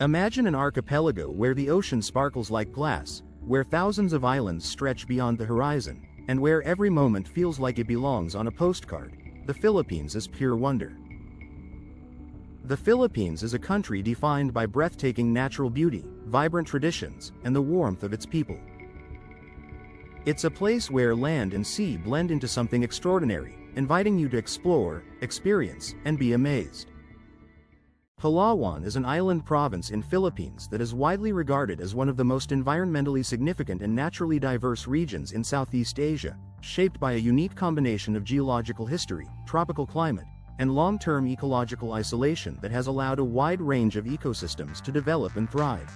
Imagine an archipelago where the ocean sparkles like glass, where thousands of islands stretch beyond the horizon, and where every moment feels like it belongs on a postcard. The Philippines is pure wonder. The Philippines is a country defined by breathtaking natural beauty, vibrant traditions, and the warmth of its people. It's a place where land and sea blend into something extraordinary, inviting you to explore, experience, and be amazed. Palawan is an island province in Philippines that is widely regarded as one of the most environmentally significant and naturally diverse regions in Southeast Asia, shaped by a unique combination of geological history, tropical climate, and long-term ecological isolation that has allowed a wide range of ecosystems to develop and thrive.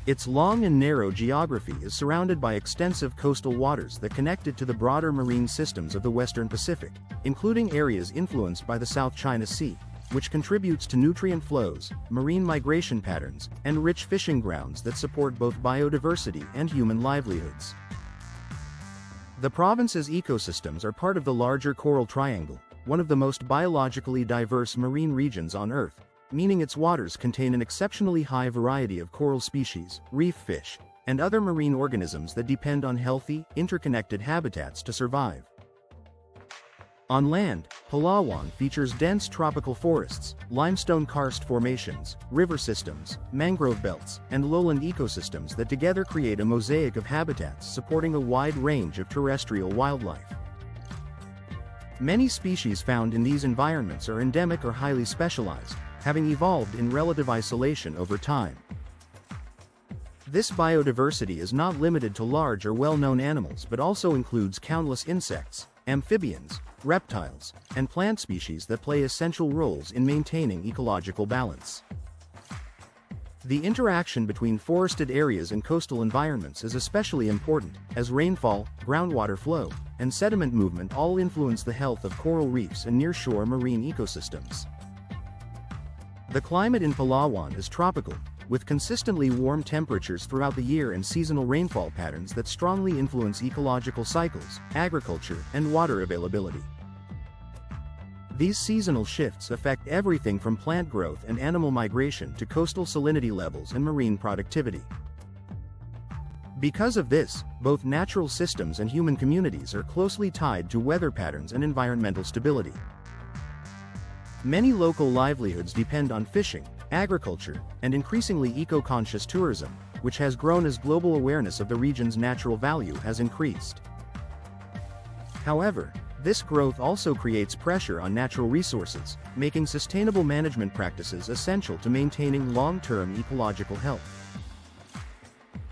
Its long and narrow geography is surrounded by extensive coastal waters that connect it to the broader marine systems of the Western Pacific, including areas influenced by the South China Sea, which contributes to nutrient flows, marine migration patterns, and rich fishing grounds that support both biodiversity and human livelihoods. The province's ecosystems are part of the larger Coral Triangle, one of the most biologically diverse marine regions on Earth, meaning its waters contain an exceptionally high variety of coral species, reef fish, and other marine organisms that depend on healthy, interconnected habitats to survive. On land, Palawan features dense tropical forests, limestone karst formations, river systems, mangrove belts, and lowland ecosystems that together create a mosaic of habitats supporting a wide range of terrestrial wildlife. Many species found in these environments are endemic or highly specialized, having evolved in relative isolation over time. This biodiversity is not limited to large or well-known animals but also includes countless insects, amphibians, reptiles, and plant species that play essential roles in maintaining ecological balance. The interaction between forested areas and coastal environments is especially important, as rainfall, groundwater flow, and sediment movement all influence the health of coral reefs and nearshore marine ecosystems. The climate in Palawan is tropical, with consistently warm temperatures throughout the year and seasonal rainfall patterns that strongly influence ecological cycles, agriculture, and water availability. These seasonal shifts affect everything from plant growth and animal migration to coastal salinity levels and marine productivity. Because of this, both natural systems and human communities are closely tied to weather patterns and environmental stability. Many local livelihoods depend on fishing, agriculture, and increasingly eco-conscious tourism, which has grown as global awareness of the region's natural value has increased. However, this growth also creates pressure on natural resources, making sustainable management practices essential to maintaining long-term ecological health.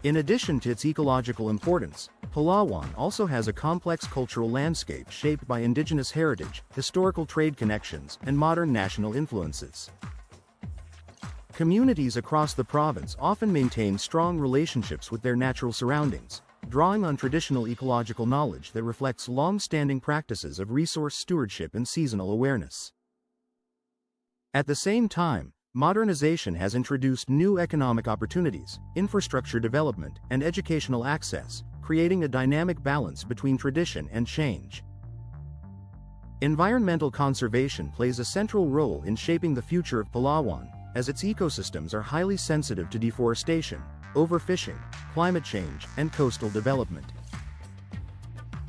In addition to its ecological importance, Palawan also has a complex cultural landscape shaped by indigenous heritage, historical trade connections, and modern national influences. Communities across the province often maintain strong relationships with their natural surroundings, drawing on traditional ecological knowledge that reflects long-standing practices of resource stewardship and seasonal awareness. At the same time, modernization has introduced new economic opportunities, infrastructure development, and educational access, creating a dynamic balance between tradition and change. Environmental conservation plays a central role in shaping the future of Palawan, as its ecosystems are highly sensitive to deforestation, overfishing, climate change, and coastal development.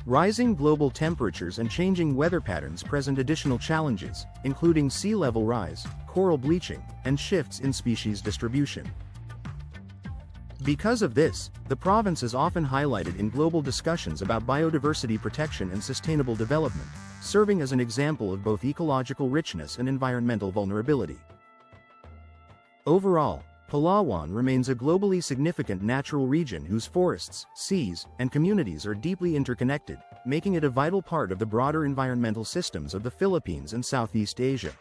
Rising global temperatures and changing weather patterns present additional challenges, including sea level rise, coral bleaching, and shifts in species distribution. Because of this, the province is often highlighted in global discussions about biodiversity protection and sustainable development, serving as an example of both ecological richness and environmental vulnerability. Overall, Palawan remains a globally significant natural region whose forests, seas, and communities are deeply interconnected, making it a vital part of the broader environmental systems of the Philippines and Southeast Asia.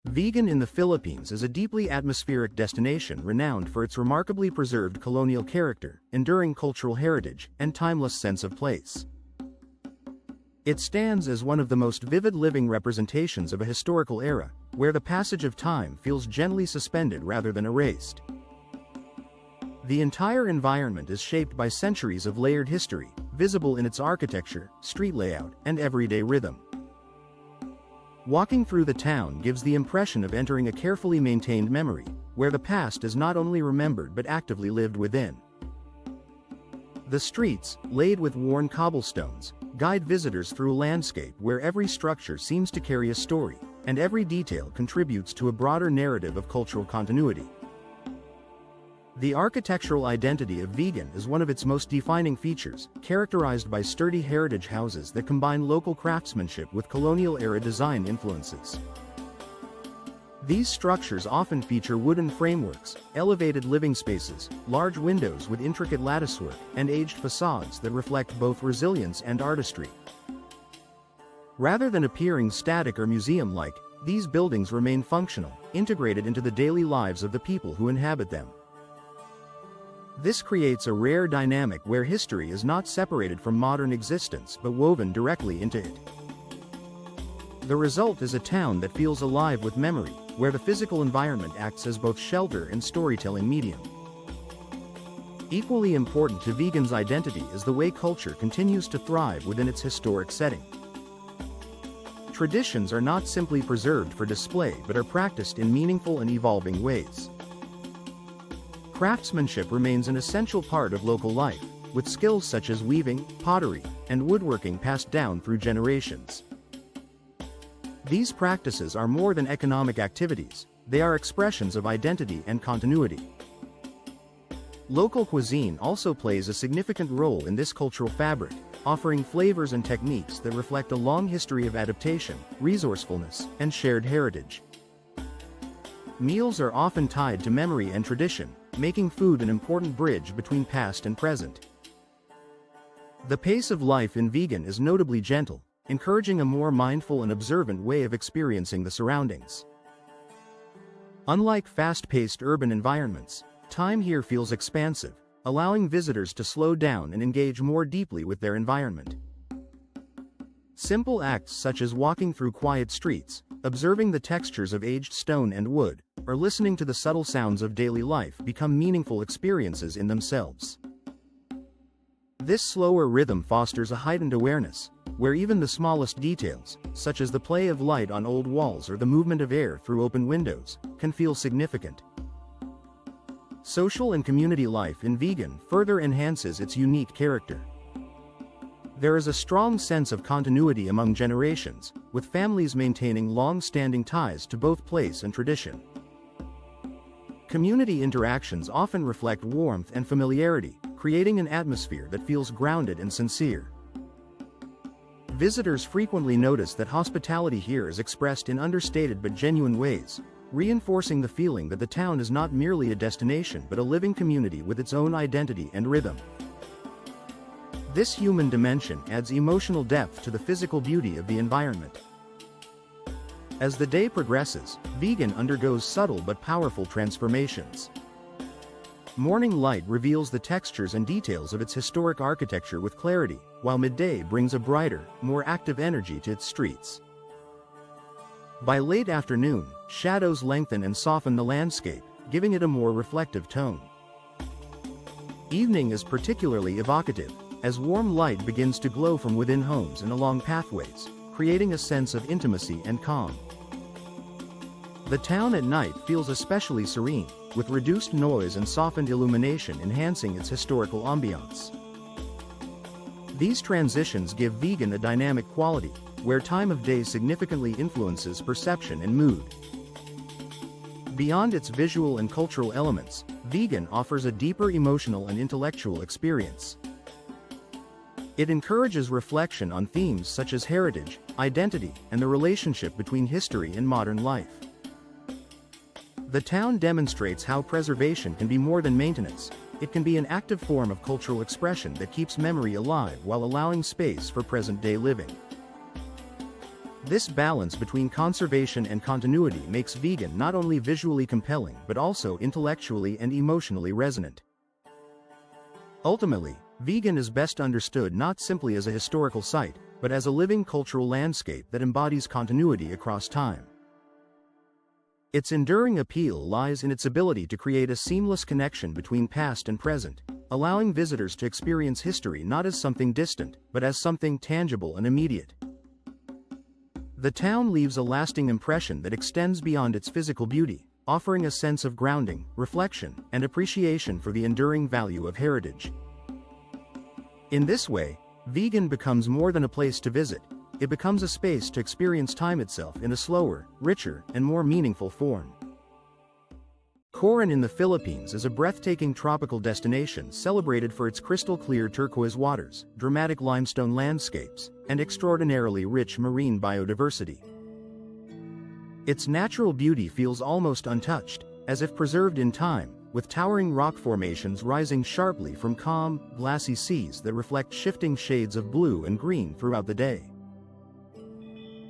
Vegan in the Philippines is a deeply atmospheric destination renowned for its remarkably preserved colonial character, enduring cultural heritage, and timeless sense of place. It stands as one of the most vivid living representations of a historical era, where the passage of time feels gently suspended rather than erased. The entire environment is shaped by centuries of layered history, visible in its architecture, street layout, and everyday rhythm. Walking through the town gives the impression of entering a carefully maintained memory, where the past is not only remembered but actively lived within. The streets, laid with worn cobblestones, guide visitors through a landscape where every structure seems to carry a story, and every detail contributes to a broader narrative of cultural continuity. The architectural identity of Vigan is one of its most defining features, characterized by sturdy heritage houses that combine local craftsmanship with colonial-era design influences. These structures often feature wooden frameworks, elevated living spaces, large windows with intricate latticework, and aged facades that reflect both resilience and artistry. Rather than appearing static or museum-like, these buildings remain functional, integrated into the daily lives of the people who inhabit them. This creates a rare dynamic where history is not separated from modern existence but woven directly into it. The result is a town that feels alive with memory, where the physical environment acts as both shelter and storytelling medium. Equally important to Vigan's identity is the way culture continues to thrive within its historic setting. Traditions are not simply preserved for display but are practiced in meaningful and evolving ways. Craftsmanship remains an essential part of local life, with skills such as weaving, pottery, and woodworking passed down through generations. These practices are more than economic activities, they are expressions of identity and continuity. Local cuisine also plays a significant role in this cultural fabric, offering flavors and techniques that reflect a long history of adaptation, resourcefulness, and shared heritage. Meals are often tied to memory and tradition, making food an important bridge between past and present. The pace of life in Vigan is notably gentle, encouraging a more mindful and observant way of experiencing the surroundings. Unlike fast-paced urban environments, time here feels expansive, allowing visitors to slow down and engage more deeply with their environment. Simple acts such as walking through quiet streets, observing the textures of aged stone and wood, or listening to the subtle sounds of daily life become meaningful experiences in themselves. This slower rhythm fosters a heightened awareness, where even the smallest details, such as the play of light on old walls or the movement of air through open windows, can feel significant. Social and community life in Vigan further enhances its unique character. There is a strong sense of continuity among generations, with families maintaining long-standing ties to both place and tradition. Community interactions often reflect warmth and familiarity, creating an atmosphere that feels grounded and sincere. Visitors frequently notice that hospitality here is expressed in understated but genuine ways, reinforcing the feeling that the town is not merely a destination but a living community with its own identity and rhythm. This human dimension adds emotional depth to the physical beauty of the environment. As the day progresses, Vigan undergoes subtle but powerful transformations. Morning light reveals the textures and details of its historic architecture with clarity, while midday brings a brighter, more active energy to its streets. By late afternoon, shadows lengthen and soften the landscape, giving it a more reflective tone. Evening is particularly evocative, as warm light begins to glow from within homes and along pathways, creating a sense of intimacy and calm. The town at night feels especially serene, with reduced noise and softened illumination enhancing its historical ambiance. These transitions give Vigan a dynamic quality, where time of day significantly influences perception and mood. Beyond its visual and cultural elements, Vigan offers a deeper emotional and intellectual experience. It encourages reflection on themes such as heritage, identity, and the relationship between history and modern life. The town demonstrates how preservation can be more than maintenance. It can be an active form of cultural expression that keeps memory alive while allowing space for present-day living. This balance between conservation and continuity makes Vigan not only visually compelling but also intellectually and emotionally resonant. Ultimately, Vigan is best understood not simply as a historical site, but as a living cultural landscape that embodies continuity across time. Its enduring appeal lies in its ability to create a seamless connection between past and present, allowing visitors to experience history not as something distant, but as something tangible and immediate. The town leaves a lasting impression that extends beyond its physical beauty, offering a sense of grounding, reflection, and appreciation for the enduring value of heritage. In this way, Vegan becomes more than a place to visit, it becomes a space to experience time itself in a slower, richer, and more meaningful form. Coron in the Philippines is a breathtaking tropical destination celebrated for its crystal-clear turquoise waters, dramatic limestone landscapes, and extraordinarily rich marine biodiversity. Its natural beauty feels almost untouched, as if preserved in time, with towering rock formations rising sharply from calm, glassy seas that reflect shifting shades of blue and green throughout the day.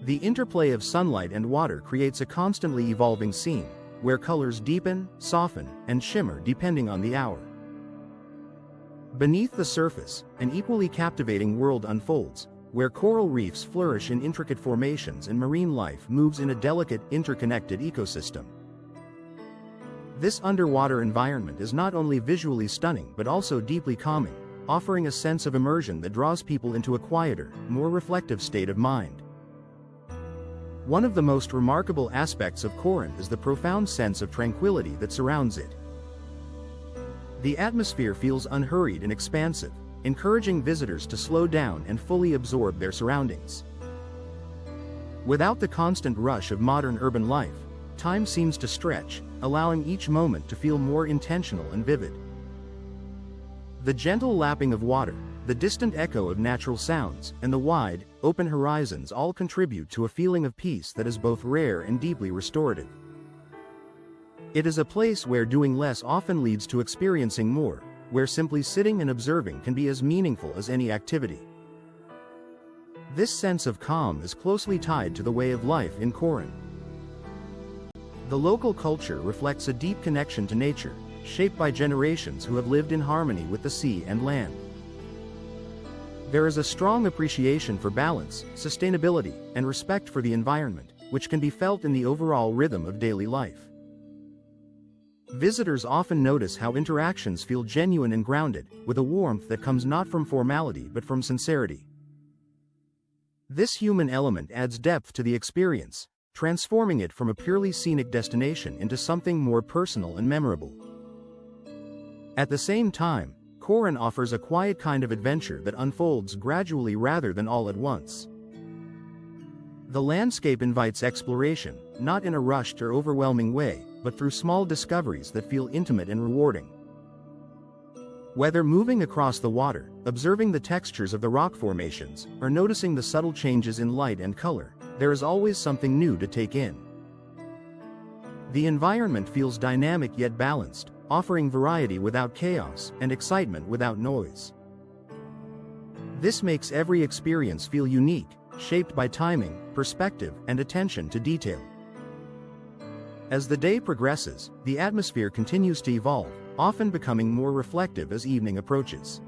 The interplay of sunlight and water creates a constantly evolving scene, where colors deepen, soften, and shimmer depending on the hour. Beneath the surface, an equally captivating world unfolds, where coral reefs flourish in intricate formations and marine life moves in a delicate, interconnected ecosystem. This underwater environment is not only visually stunning but also deeply calming, offering a sense of immersion that draws people into a quieter, more reflective state of mind. One of the most remarkable aspects of Coron is the profound sense of tranquility that surrounds it. The atmosphere feels unhurried and expansive, encouraging visitors to slow down and fully absorb their surroundings. Without the constant rush of modern urban life, time seems to stretch, allowing each moment to feel more intentional and vivid. The gentle lapping of water, the distant echo of natural sounds, and the wide, open horizons all contribute to a feeling of peace that is both rare and deeply restorative. It is a place where doing less often leads to experiencing more, where simply sitting and observing can be as meaningful as any activity. This sense of calm is closely tied to the way of life in Coron. The local culture reflects a deep connection to nature, shaped by generations who have lived in harmony with the sea and land. There is a strong appreciation for balance, sustainability, and respect for the environment, which can be felt in the overall rhythm of daily life. Visitors often notice how interactions feel genuine and grounded, with a warmth that comes not from formality but from sincerity. This human element adds depth to the experience, transforming it from a purely scenic destination into something more personal and memorable. At the same time, Coron offers a quiet kind of adventure that unfolds gradually rather than all at once. The landscape invites exploration, not in a rushed or overwhelming way, but through small discoveries that feel intimate and rewarding. Whether moving across the water, observing the textures of the rock formations, or noticing the subtle changes in light and color, there is always something new to take in. The environment feels dynamic yet balanced, offering variety without chaos and excitement without noise. This makes every experience feel unique, shaped by timing, perspective, and attention to detail. As the day progresses, the atmosphere continues to evolve, often becoming more reflective as evening approaches.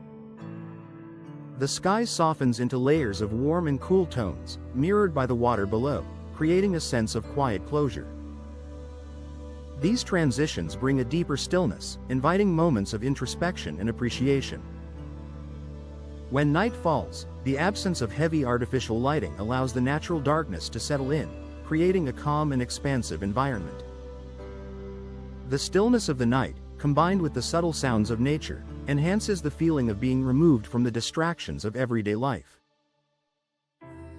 The sky softens into layers of warm and cool tones, mirrored by the water below, creating a sense of quiet closure. These transitions bring a deeper stillness, inviting moments of introspection and appreciation. When night falls, the absence of heavy artificial lighting allows the natural darkness to settle in, creating a calm and expansive environment. The stillness of the night, combined with the subtle sounds of nature, enhances the feeling of being removed from the distractions of everyday life.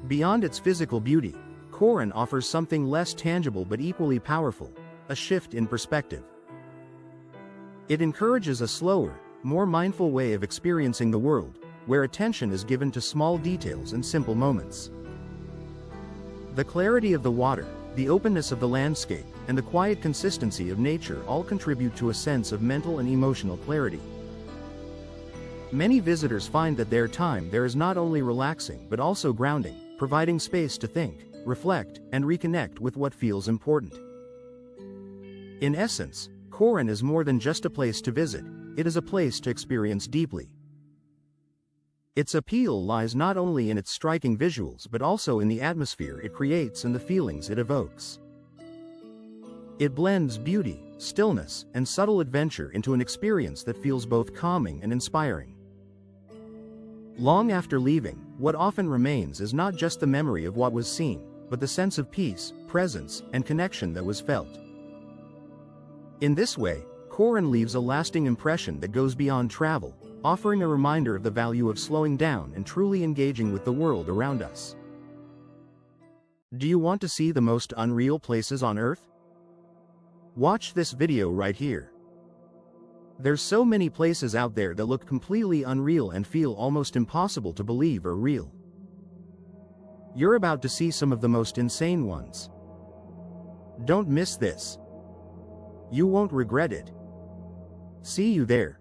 Beyond its physical beauty, Coron offers something less tangible but equally powerful: a shift in perspective. It encourages a slower, more mindful way of experiencing the world, where attention is given to small details and simple moments. The clarity of the water, the openness of the landscape, and the quiet consistency of nature all contribute to a sense of mental and emotional clarity. Many visitors find that their time there is not only relaxing but also grounding, providing space to think, reflect, and reconnect with what feels important. In essence, Coron is more than just a place to visit, it is a place to experience deeply. Its appeal lies not only in its striking visuals but also in the atmosphere it creates and the feelings it evokes. It blends beauty, stillness, and subtle adventure into an experience that feels both calming and inspiring. Long after leaving, what often remains is not just the memory of what was seen, but the sense of peace, presence, and connection that was felt. In this way, Corin leaves a lasting impression that goes beyond travel, offering a reminder of the value of slowing down and truly engaging with the world around us. Do you want to see the most unreal places on Earth? Watch this video right here. There's so many places out there that look completely unreal and feel almost impossible to believe are real. You're about to see some of the most insane ones. Don't miss this. You won't regret it. See you there.